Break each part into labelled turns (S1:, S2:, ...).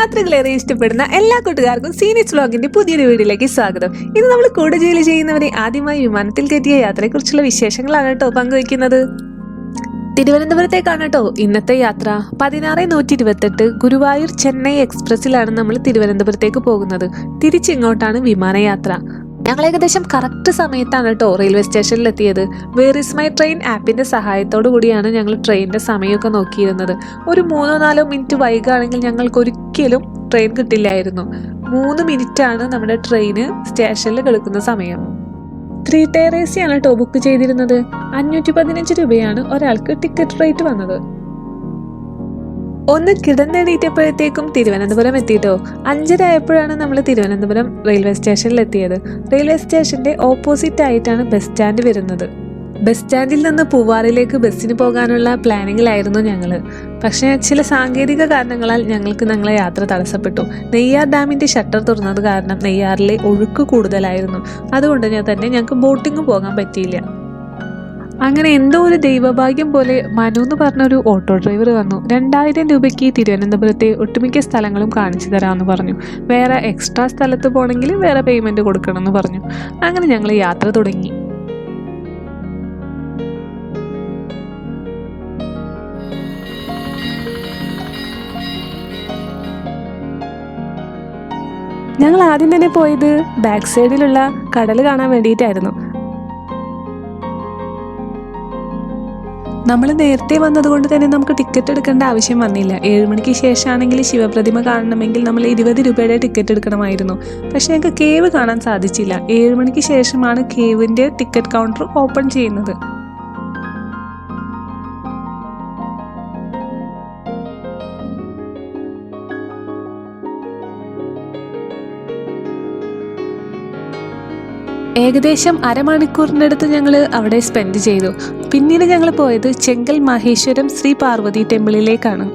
S1: യാത്രകളേറെ ഇഷ്ടപ്പെടുന്ന എല്ലാ കൂട്ടുകാർക്കും സീനിയസ് വ്ലോഗിന്റെ പുതിയൊരു വീഡിയോയിലേക്ക് സ്വാഗതം. ഇന്ന് നമ്മൾ കൂടെ ജോലി ചെയ്യുന്നവരെ ആദ്യമായി വിമാനത്തിൽ കയറ്റിയ യാത്രയെക്കുറിച്ചുള്ള വിശേഷങ്ങളാണ് കേട്ടോ പങ്കുവയ്ക്കുന്നത്. തിരുവനന്തപുരത്തേക്കാണ് കേട്ടോ ഇന്നത്തെ യാത്ര. 16-128 ഗുരുവായൂർ ചെന്നൈ എക്സ്പ്രസിലാണ് നമ്മൾ തിരുവനന്തപുരത്തേക്ക് പോകുന്നത്. തിരിച്ചിങ്ങോട്ടാണ് വിമാനയാത്ര. ഞങ്ങൾ ഏകദേശം കറക്റ്റ് സമയത്താണ് കേട്ടോ റെയിൽവേ സ്റ്റേഷനിൽ എത്തിയത്. വേർ ഇസ് മൈ ട്രെയിൻ ആപ്പിന്റെ സഹായത്തോടു കൂടിയാണ് ഞങ്ങൾ ട്രെയിനിന്റെ സമയമൊക്കെ നോക്കിയിരുന്നത്. ഒരു 3-4 മിനിറ്റ് വൈകുകയാണെങ്കിൽ ഞങ്ങൾക്ക് ഒരിക്കലും ട്രെയിൻ കിട്ടില്ലായിരുന്നു. 3 മിനിറ്റാണ് നമ്മുടെ ട്രെയിന് സ്റ്റേഷനിൽ കിടക്കുന്ന സമയം. 3 ടയർ AC ആണ് കേട്ടോ ബുക്ക് ചെയ്തിരുന്നത്. 515 രൂപയാണ് ഒരാൾക്ക് ടിക്കറ്റ് റേറ്റ് വന്നത്. ഒന്ന് കിടന്നെണീറ്റപ്പോഴത്തേക്കും തിരുവനന്തപുരം എത്തിയിട്ടോ. 5:30 ആയപ്പോഴാണ് നമ്മൾ തിരുവനന്തപുരം റെയിൽവേ സ്റ്റേഷനിൽ എത്തിയത്. റെയിൽവേ സ്റ്റേഷന്റെ ഓപ്പോസിറ്റ് ആയിട്ടാണ് ബസ് സ്റ്റാൻഡ് വരുന്നത്. ബസ് സ്റ്റാൻഡിൽ നിന്ന് പൂവാറിലേക്ക് ബസ്സിന് പോകാനുള്ള പ്ലാനിങ്ങിലായിരുന്നു ഞങ്ങൾ. പക്ഷേ ചില സാങ്കേതിക കാരണങ്ങളാൽ ഞങ്ങളെ യാത്ര തടസ്സപ്പെട്ടു. നെയ്യാർ ഡാമിന്റെ ഷട്ടർ തുറന്നത് കാരണം നെയ്യാറിലെ ഒഴുക്ക് കൂടുതലായിരുന്നു. അതുകൊണ്ട് തന്നെ ഞങ്ങൾക്ക് ബോട്ടിങ് പോകാൻ പറ്റിയില്ല. അങ്ങനെ എന്തോ ഒരു ദൈവഭാഗ്യം പോലെ മനു എന്ന് പറഞ്ഞൊരു ഓട്ടോ ഡ്രൈവർ വന്നു. 2000 രൂപയ്ക്ക് തിരുവനന്തപുരത്തെ ഒട്ടുമിക്ക സ്ഥലങ്ങളും കാണിച്ചു തരാമെന്ന് പറഞ്ഞു. വേറെ എക്സ്ട്രാ സ്ഥലത്ത് പോകണമെങ്കിൽ വേറെ പേയ്മെന്റ് കൊടുക്കണമെന്ന് പറഞ്ഞു. അങ്ങനെ ഞങ്ങൾ യാത്ര തുടങ്ങി. ഞങ്ങൾ ആദ്യം തന്നെ പോയത് ബാക്ക് സൈഡിലുള്ള കടൽ കാണാൻ വേണ്ടിയിട്ടായിരുന്നു. നമ്മൾ നേരത്തെ വന്നതുകൊണ്ട് തന്നെ നമുക്ക് ടിക്കറ്റ് എടുക്കേണ്ട ആവശ്യം വന്നില്ല. 7 മണിക്ക് ശേഷമാണെങ്കിൽ ശിവപ്രതിമ കാണണമെങ്കിൽ നമ്മൾ 20 രൂപയുടെ ടിക്കറ്റ് എടുക്കണമായിരുന്നു. പക്ഷെ ഞങ്ങൾക്ക് കേവ് കാണാൻ സാധിച്ചില്ല. 7 മണിക്ക് ശേഷമാണ് കേവിന്റെ ടിക്കറ്റ് കൗണ്ടർ ഓപ്പൺ ചെയ്യുന്നത്. ഏകദേശം അരമണിക്കൂറിനടുത്ത് ഞങ്ങൾ അവിടെ സ്പെൻഡ് ചെയ്തു. പിന്നീട് ഞങ്ങൾ പോയത് ചെങ്കൽ മഹേശ്വരം ശ്രീ പാർവതി ടെമ്പിളിലേക്കാണ്.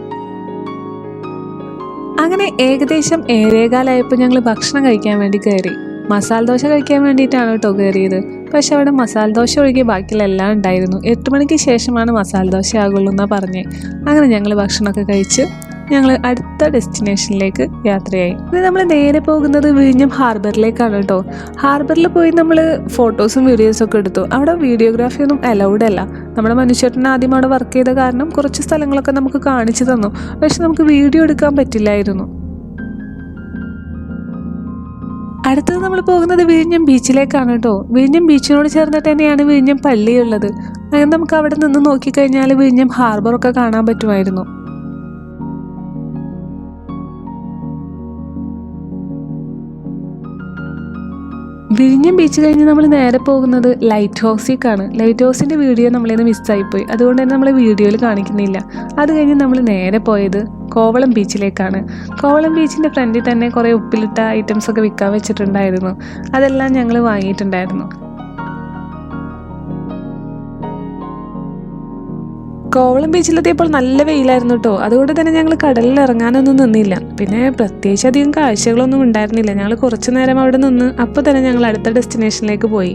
S1: അങ്ങനെ ഏകദേശം 7:15 ഞങ്ങൾ ഭക്ഷണം കഴിക്കാൻ വേണ്ടി കയറി. മസാല ദോശ കഴിക്കാൻ വേണ്ടിയിട്ടാണ് കേട്ടോ കയറിയത്. പക്ഷെ അവിടെ മസാല ദോശ ഒഴികെ ബാക്കിയുള്ള എല്ലാം ഉണ്ടായിരുന്നു. 8 മണിക്ക് ശേഷമാണ് മസാല ദോശ ആകുള്ളൂ എന്നാണ് പറഞ്ഞത്. അങ്ങനെ ഞങ്ങൾ ഭക്ഷണമൊക്കെ കഴിച്ച് ഞങ്ങൾ അടുത്ത ഡെസ്റ്റിനേഷനിലേക്ക് യാത്രയായി. ഇത് നമ്മൾ നേരെ പോകുന്നത് വിഴിഞ്ഞം ഹാർബറിലേക്കാണ് കേട്ടോ. ഹാർബറിൽ പോയി നമ്മൾ ഫോട്ടോസും വീഡിയോസും ഒക്കെ എടുത്തു. അവിടെ വീഡിയോഗ്രാഫി ഒന്നും അലൗഡ് അല്ല. നമ്മുടെ മനുഷ്യട്ടൻ ആദ്യം അവിടെ വർക്ക് ചെയ്ത കാരണം കുറച്ച് സ്ഥലങ്ങളൊക്കെ നമുക്ക് കാണിച്ചു തന്നു. പക്ഷെ നമുക്ക് വീഡിയോ എടുക്കാൻ പറ്റില്ലായിരുന്നു. അടുത്തത് നമ്മൾ പോകുന്നത് വിഴിഞ്ഞം ബീച്ചിലേക്കാണ് കേട്ടോ. വിഴിഞ്ഞം ബീച്ചിനോട് ചേർന്നിട്ട് തന്നെയാണ് വിഴിഞ്ഞം പള്ളിയുള്ളത്. അങ്ങനെ നമുക്ക് അവിടെ നിന്ന് നോക്കിക്കഴിഞ്ഞാൽ വിഴിഞ്ഞം ഹാർബറൊക്കെ കാണാൻ പറ്റുമായിരുന്നു. വിഴിഞ്ഞം ബീച്ച് കഴിഞ്ഞ് നമ്മൾ നേരെ പോകുന്നത് ലൈറ്റ് ഹൗസിലേക്കാണ്. ലൈറ്റ് ഹൗസിൻ്റെ വീഡിയോ നമ്മളിന്ന് മിസ്സായിപ്പോയി. അതുകൊണ്ട് തന്നെ നമ്മൾ വീഡിയോയിൽ കാണിക്കുന്നില്ല. അത് കഴിഞ്ഞ് നമ്മൾ നേരെ പോയത് കോവളം ബീച്ചിലേക്കാണ്. കോവളം ബീച്ചിൻ്റെ ഫ്രണ്ടിൽ തന്നെ കുറേ ഉപ്പിലിട്ട ഐറ്റംസ് ഒക്കെ വിൽക്കാൻ വെച്ചിട്ടുണ്ടായിരുന്നു. അതെല്ലാം ഞങ്ങൾ വാങ്ങിയിട്ടുണ്ടായിരുന്നു. കോവളം ബീച്ചിലെത്തിയപ്പോൾ നല്ല വെയിലായിരുന്നു കേട്ടോ. അതുകൊണ്ട് തന്നെ ഞങ്ങൾ കടലിൽ ഇറങ്ങാനൊന്നും നിന്നില്ല. പിന്നെ പ്രത്യേകിച്ച് അധികം കാഴ്ചകളൊന്നും ഉണ്ടായിരുന്നില്ല. ഞങ്ങൾ കുറച്ചു നേരം അവിടെ നിന്ന് അപ്പോൾ തന്നെ ഞങ്ങൾ അടുത്ത ഡെസ്റ്റിനേഷനിലേക്ക് പോയി.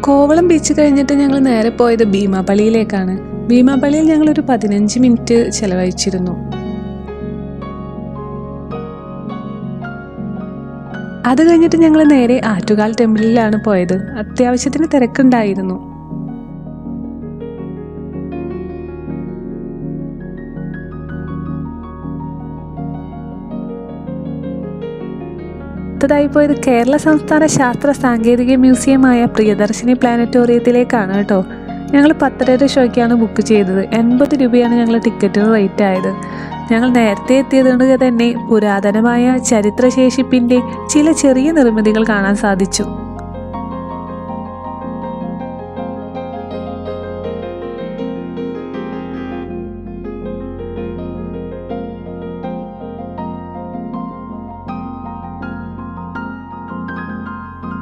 S1: കോവളം ബീച്ച് കഴിഞ്ഞിട്ട് ഞങ്ങൾ നേരെ പോയത് ഭീമാപള്ളിയിലേക്കാണ്. ഭീമാപള്ളിയിൽ ഞങ്ങളൊരു 15 മിനിറ്റ് ചെലവഴിച്ചിരുന്നു. അത് കഴിഞ്ഞിട്ട് ഞങ്ങൾ നേരെ ആറ്റുകാൽ ടെമ്പിളിലാണ് പോയത്. അത്യാവശ്യത്തിന് തിരക്കുണ്ടായിരുന്നു. അടുത്തതായി പോയത് കേരള സംസ്ഥാന ശാസ്ത്ര സാങ്കേതിക മ്യൂസിയമായ പ്രിയദർശിനി പ്ലാനറ്റോറിയത്തിലേക്കാണ് കേട്ടോ. ഞങ്ങൾ 10:30 ഷോയ്ക്കാണ് ബുക്ക് ചെയ്തത്. 80 രൂപയാണ് ഞങ്ങൾ ടിക്കറ്റിന് റേറ്റ് ആയത്. ഞങ്ങൾ നേരത്തെ എത്തിയതുകൊണ്ട് തന്നെ പുരാതനമായ ചരിത്രശേഷിപ്പിൻ്റെ ചില ചെറിയ നിർമ്മിതികൾ കാണാൻ സാധിച്ചു.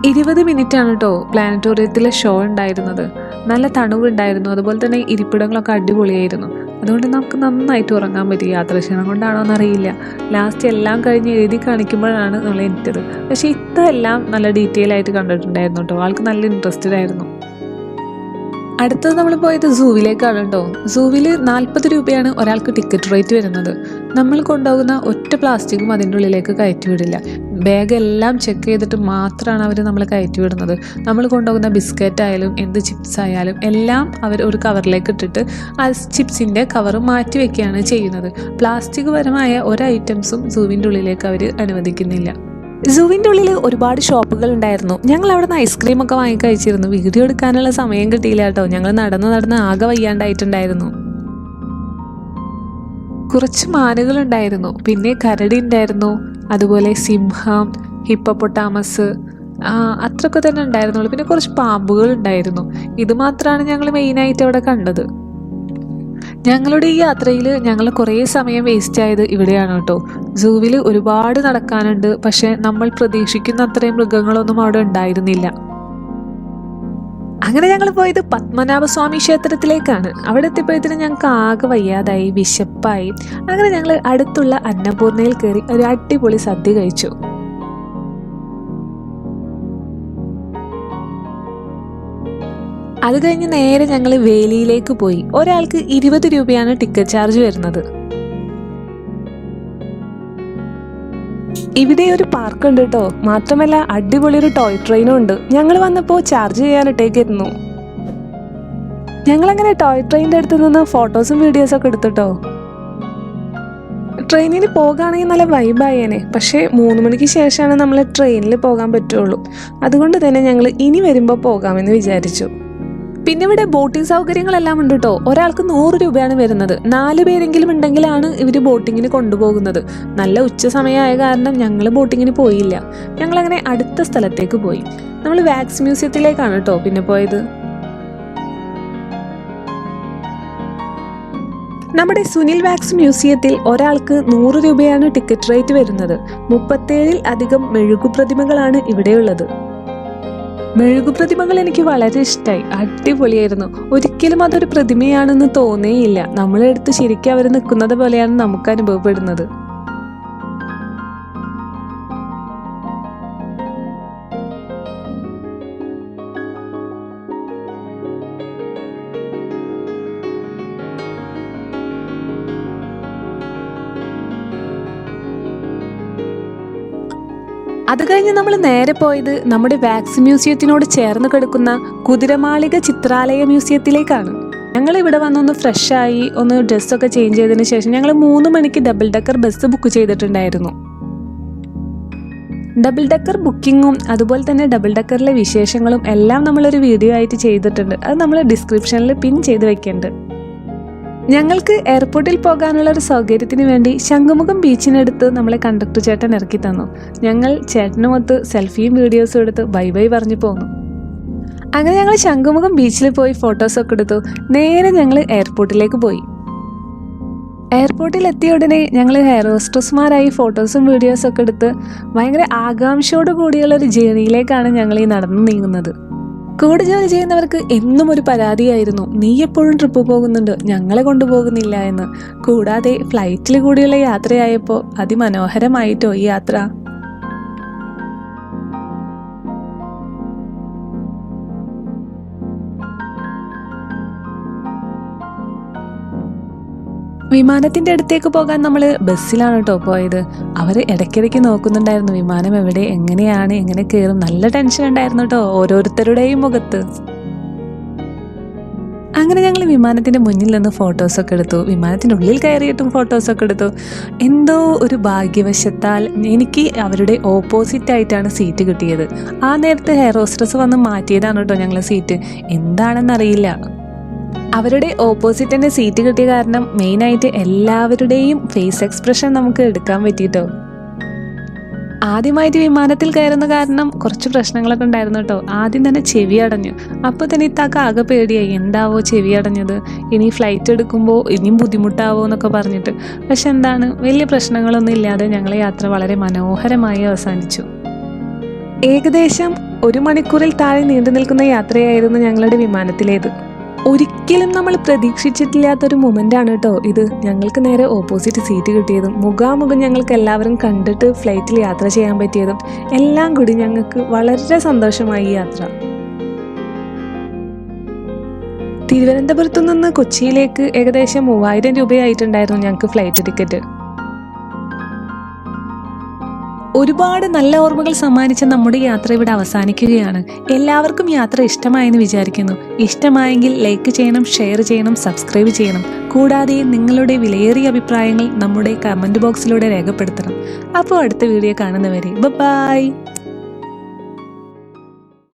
S1: ഇരുപത് മിനിറ്റാണ് കേട്ടോ പ്ലാനറ്റോറിയത്തിലെ ഷോ ഉണ്ടായിരുന്നത്. നല്ല തണുവുണ്ടായിരുന്നു. അതുപോലെ തന്നെ ഇരിപ്പിടങ്ങളൊക്കെ അടിപൊളിയായിരുന്നു. അതുകൊണ്ട് നമുക്ക് നന്നായിട്ട് ഉറങ്ങാൻ പറ്റി. യാത്രാക്ഷീണം കൊണ്ടാണോ എന്നറിയില്ല. ലാസ്റ്റ് എല്ലാം കഴിഞ്ഞ് എഴുതി കാണിക്കുമ്പോഴാണ് നമ്മൾ എണീറ്റത്. പക്ഷേ ഇതെല്ലാം നല്ല ഡീറ്റെയിൽ ആയിട്ട് കണ്ടിട്ടുണ്ടായിരുന്നു കേട്ടോ. ആൾക്ക് നല്ല ഇൻട്രസ്റ്റഡ് ആയിരുന്നു. അടുത്തത് നമ്മൾ പോയത് സൂവിലേക്കാണ് കേട്ടോ. സൂവിൽ 40 രൂപയാണ് ഒരാൾക്ക് ടിക്കറ്റ് റേറ്റ് വരുന്നത്. നമ്മൾ കൊണ്ടുപോകുന്ന ഒറ്റ പ്ലാസ്റ്റിക്കും അതിൻ്റെ ഉള്ളിലേക്ക് കയറ്റി വിടില്ല. ബാഗെല്ലാം ചെക്ക് ചെയ്തിട്ട് മാത്രമാണ് അവർ നമ്മൾ കയറ്റി വിടുന്നത്. നമ്മൾ കൊണ്ടുപോകുന്ന ബിസ്ക്കറ്റ് ആയാലും എന്ത് ചിപ്സ് ആയാലും എല്ലാം അവർ ഒരു കവറിലേക്ക് ഇട്ടിട്ട് ആ ചിപ്സിൻ്റെ കവർ മാറ്റി വെക്കുകയാണ് ചെയ്യുന്നത്. പ്ലാസ്റ്റിക് പരമായ ഒരു ഐറ്റംസും സൂവിൻ്റെ ഉള്ളിലേക്ക് അവർ അനുവദിക്കുന്നില്ല. സൂവിൻ്റെ ഉള്ളിൽ ഒരുപാട് ഷോപ്പുകൾ ഉണ്ടായിരുന്നു. ഞങ്ങൾ അവിടെ നിന്ന് ഐസ്ക്രീമൊക്കെ വാങ്ങി കഴിച്ചിരുന്നു. വീഡിയോ എടുക്കാനുള്ള സമയം കിട്ടിയില്ല കേട്ടോ. ഞങ്ങൾ നടന്ന് ആകെ വയ്യാണ്ടായിട്ടുണ്ടായിരുന്നു. കുറച്ച് മാനുകളുണ്ടായിരുന്നു, പിന്നെ കരടി ഉണ്ടായിരുന്നു, അതുപോലെ സിംഹം, ഹിപ്പോപ്പൊട്ടാമസ്, അത്രയൊക്കെ തന്നെ ഉണ്ടായിരുന്നുള്ളൂ. പിന്നെ കുറച്ച് പാമ്പുകൾ ഉണ്ടായിരുന്നു. ഇത് മാത്രമാണ് ഞങ്ങൾ മെയിനായിട്ട് അവിടെ കണ്ടത്. ഞങ്ങളുടെ ഈ യാത്രയിൽ ഞങ്ങൾ കുറേ സമയം വേസ്റ്റ് ആയത് ഇവിടെയാണ് കേട്ടോ. സൂവിൽ ഒരുപാട് നടക്കാനുണ്ട്, പക്ഷെ നമ്മൾ പ്രതീക്ഷിക്കുന്ന അത്രയും മൃഗങ്ങളൊന്നും അവിടെ ഉണ്ടായിരുന്നില്ല. അങ്ങനെ ഞങ്ങൾ പോയത് പത്മനാഭസ്വാമി ക്ഷേത്രത്തിലേക്കാണ്. അവിടെ എത്തിയപ്പോഴത്തേനും ഞങ്ങൾക്ക് ആകെ വയ്യാതായി, വിശപ്പായി. അങ്ങനെ ഞങ്ങൾ അടുത്തുള്ള അന്നപൂർണയിൽ കയറി ഒരു അടിപൊളി സദ്യ കഴിച്ചു. അത് കഴിഞ്ഞ് നേരെ ഞങ്ങൾ വേലിയിലേക്ക് പോയി. ഒരാൾക്ക് 20 രൂപയാണ് ടിക്കറ്റ് ചാർജ് വരുന്നത്. ഇവിടെ ഒരു പാർക്ക് ഉണ്ട് കേട്ടോ. മാത്രമല്ല അടിപൊളി ഒരു ടോയ് ട്രെയിനും ഉണ്ട്. ഞങ്ങൾ വന്നപ്പോൾ ചാർജ് ചെയ്യാനിട്ടേക്കായിരുന്നു. ഞങ്ങളങ്ങനെ ടോയ് ട്രെയിനിൻ്റെ അടുത്ത് നിന്ന് ഫോട്ടോസും വീഡിയോസൊക്കെ എടുത്തിട്ടോ. ട്രെയിനിൽ പോകുകയാണെങ്കിൽ നല്ല വൈബായേനെ. പക്ഷേ 3 മണിക്ക് ശേഷമാണ് നമ്മൾ ട്രെയിനിൽ പോകാൻ പറ്റുള്ളൂ. അതുകൊണ്ട് തന്നെ ഞങ്ങൾ ഇനി വരുമ്പോൾ പോകാമെന്ന് വിചാരിച്ചു. പിന്നെ ഇവിടെ ബോട്ടിംഗ് സൗകര്യങ്ങളെല്ലാം ഉണ്ട് കേട്ടോ. ഒരാൾക്ക് 100 രൂപയാണ് വരുന്നത്. 4 പേരെങ്കിലും ഉണ്ടെങ്കിലാണ് ഇവർ ബോട്ടിങ്ങിന് കൊണ്ടുപോകുന്നത്. നല്ല ഉച്ച സമയമായ കാരണം ഞങ്ങൾ ബോട്ടിങ്ങിന് പോയില്ല. ഞങ്ങളങ്ങനെ അടുത്ത സ്ഥലത്തേക്ക് പോയി. നമ്മൾ വാക്സ് മ്യൂസിയത്തിലേക്കാണ് കേട്ടോ പിന്നെ പോയത്. നമ്മുടെ സുനിൽ വാക്സ് മ്യൂസിയത്തിൽ ഒരാൾക്ക് 100 രൂപയാണ് ടിക്കറ്റ് റേറ്റ് വരുന്നത്. 37 അധികം മെഴുകുപ്രതിമകളാണ് ഇവിടെയുള്ളത്. മെഴുകുപ്രതിമകൾ എനിക്ക് വളരെ ഇഷ്ടമായി. അടിപൊളിയായിരുന്നു. ഒരിക്കലും അതൊരു പ്രതിമയാണെന്ന് തോന്നേയില്ല. നമ്മളെടുത്ത് ശരിക്കും അവർ നിൽക്കുന്നത് പോലെയാണ് നമുക്ക് അനുഭവപ്പെടുന്നത്. അത് കഴിഞ്ഞ് നമ്മൾ നേരെ പോയത് നമ്മുടെ വാക്സ് മ്യൂസിയത്തിനോട് ചേർന്ന് കിടക്കുന്ന കുതിരമാളിക ചിത്രാലയ മ്യൂസിയത്തിലേക്കാണ്. ഞങ്ങൾ ഇവിടെ വന്നൊന്ന് ഫ്രഷായി ഒന്ന് ഡ്രസ്സൊക്കെ ചേഞ്ച് ചെയ്തതിന് ശേഷം ഞങ്ങൾ 3 മണിക്ക് ഡബിൾ ഡെക്കർ ബസ് ബുക്ക് ചെയ്തിട്ടുണ്ടായിരുന്നു. ഡബിൾ ഡെക്കർ ബുക്കിങ്ങും അതുപോലെ തന്നെ ഡബിൾ ഡെക്കറിലെ വിശേഷങ്ങളും എല്ലാം നമ്മളൊരു വീഡിയോ ആയിട്ട് ചെയ്തിട്ടുണ്ട്. അത് നമ്മൾ ഡിസ്ക്രിപ്ഷനിൽ പിൻ ചെയ്ത് വെക്കുന്നുണ്ട്. ഞങ്ങൾക്ക് എയർപോർട്ടിൽ പോകാനുള്ള ഒരു സൗകര്യത്തിന് വേണ്ടി ശംഖുമുഖം ബീച്ചിനടുത്ത് നമ്മളെ കണ്ടക്ടർ ചേട്ടൻ ഇറക്കി തന്നു. ഞങ്ങൾ ചേട്ടനുമൊത്ത് സെൽഫിയും വീഡിയോസും എടുത്ത് ബൈ ബൈ പറഞ്ഞു പോന്നു. അങ്ങനെ ഞങ്ങൾ ശംഖുമുഖം ബീച്ചിൽ പോയി ഫോട്ടോസൊക്കെ എടുത്തു. നേരെ ഞങ്ങൾ എയർപോർട്ടിലേക്ക് പോയി. എയർപോർട്ടിൽ എത്തിയ ഉടനെ ഞങ്ങൾ ഹെയർ ഹോസ്റ്റസ്മാരായി ഫോട്ടോസും വീഡിയോസും ഒക്കെ എടുത്ത് ഭയങ്കര ആകാംക്ഷയോട് കൂടിയുള്ള ഒരു ജേണിയിലേക്കാണ് ഞങ്ങൾ ഈ നടന്നു നീങ്ങുന്നത്. കൂടെ ജോലി ചെയ്യുന്നവർക്ക് എന്നും ഒരു പരാതിയായിരുന്നു, നീ എപ്പോഴും ട്രിപ്പ് പോകുന്നുണ്ട്, ഞങ്ങളെ കൊണ്ടുപോകുന്നില്ല എന്ന്. കൂടാതെ ഫ്ലൈറ്റിൽ കൂടിയുള്ള യാത്രയായപ്പോൾ അതിമനോഹരമായിട്ടോ ഈ യാത്ര. വിമാനത്തിന്റെ അടുത്തേക്ക് പോകാൻ നമ്മൾ ബസ്സിലാണ് കേട്ടോ പോയത്. അവർ ഇടയ്ക്കിടയ്ക്ക് നോക്കുന്നുണ്ടായിരുന്നു വിമാനം എവിടെ, എങ്ങനെയാണ്, എങ്ങനെ കയറും. നല്ല ടെൻഷൻ ഉണ്ടായിരുന്നു കേട്ടോ ഓരോരുത്തരുടെയും മുഖത്ത്. അങ്ങനെ ഞങ്ങൾ വിമാനത്തിന്റെ മുന്നിൽ നിന്ന് ഫോട്ടോസൊക്കെ എടുത്തു. വിമാനത്തിന്റെ ഉള്ളിൽ കയറിയിട്ടും ഫോട്ടോസൊക്കെ എടുത്തു. എന്തോ ഒരു ഭാഗ്യവശത്താൽ എനിക്ക് അവരുടെ ഓപ്പോസിറ്റ് ആയിട്ടാണ് സീറ്റ് കിട്ടിയത്. ആ നേരത്തെ ഹെയർ ഹോസ്റ്റസ് വന്ന് മാറ്റിയതാണ് കേട്ടോ ഞങ്ങളെ സീറ്റ്. എന്താണെന്നറിയില്ല. അവരുടെ ഓപ്പോസിറ്റ് തന്നെ സീറ്റ് കിട്ടിയ കാരണം മെയിനായിട്ട് എല്ലാവരുടെയും ഫേസ് എക്സ്പ്രഷൻ നമുക്ക് എടുക്കാൻ പറ്റിയിട്ടോ. ആദ്യമായിട്ട് വിമാനത്തിൽ കയറുന്ന കാരണം കുറച്ച് പ്രശ്നങ്ങളൊക്കെ ഉണ്ടായിരുന്നു കേട്ടോ. ആദ്യം തന്നെ ചെവി അടഞ്ഞു. അപ്പോൾ തന്നെ ഇത്താക്ക് ആകെ പേടിയായി, എന്താവോ ചെവി അടഞ്ഞത്, ഇനി ഫ്ലൈറ്റ് എടുക്കുമ്പോൾ ഇനിയും ബുദ്ധിമുട്ടാവോ എന്നൊക്കെ പറഞ്ഞിട്ട്. പക്ഷെ എന്താണ്, വലിയ പ്രശ്നങ്ങളൊന്നും ഇല്ലാതെ ഞങ്ങളെ യാത്ര വളരെ മനോഹരമായി അവസാനിച്ചു. ഏകദേശം 1 മണിക്കൂറിൽ താഴെ നീണ്ടു നിൽക്കുന്ന യാത്രയായിരുന്നു ഞങ്ങളുടെ വിമാനത്തിലേത്. ഒരിക്കലും നമ്മൾ പ്രതീക്ഷിച്ചിട്ടില്ലാത്തൊരു മൊമെൻ്റാണ് കേട്ടോ ഇത്. ഞങ്ങൾക്ക് നേരെ ഓപ്പോസിറ്റ് സീറ്റ് കിട്ടിയതും മുഖാമുഖം ഞങ്ങൾക്ക് എല്ലാവരും കണ്ടിട്ട് ഫ്ലൈറ്റിൽ യാത്ര ചെയ്യാൻ പറ്റിയതും എല്ലാം കൂടി ഞങ്ങൾക്ക് വളരെ സന്തോഷമായി ഈ യാത്ര. തിരുവനന്തപുരത്തു നിന്ന് കൊച്ചിയിലേക്ക് ഏകദേശം 3000 രൂപയായിട്ടുണ്ടായിരുന്നു ഞങ്ങൾക്ക് ഫ്ലൈറ്റ് ടിക്കറ്റ്. ഒരുപാട് നല്ല ഓർമ്മകൾ സമ്മാനിച്ച നമ്മുടെ യാത്ര ഇവിടെ അവസാനിക്കുകയാണ്. എല്ലാവർക്കും യാത്ര ഇഷ്ടമായെന്ന് വിചാരിക്കുന്നു. ഇഷ്ടമായെങ്കിൽ ലൈക്ക് ചെയ്യണം, ഷെയർ ചെയ്യണം, സബ്സ്ക്രൈബ് ചെയ്യണം. കൂടാതെ നിങ്ങളുടെ വിലയേറിയ അഭിപ്രായങ്ങൾ നമ്മുടെ കമൻറ്റ് ബോക്സിലൂടെ രേഖപ്പെടുത്തണം. അപ്പോൾ അടുത്ത വീഡിയോ കാണുന്നവരെ ബൈ.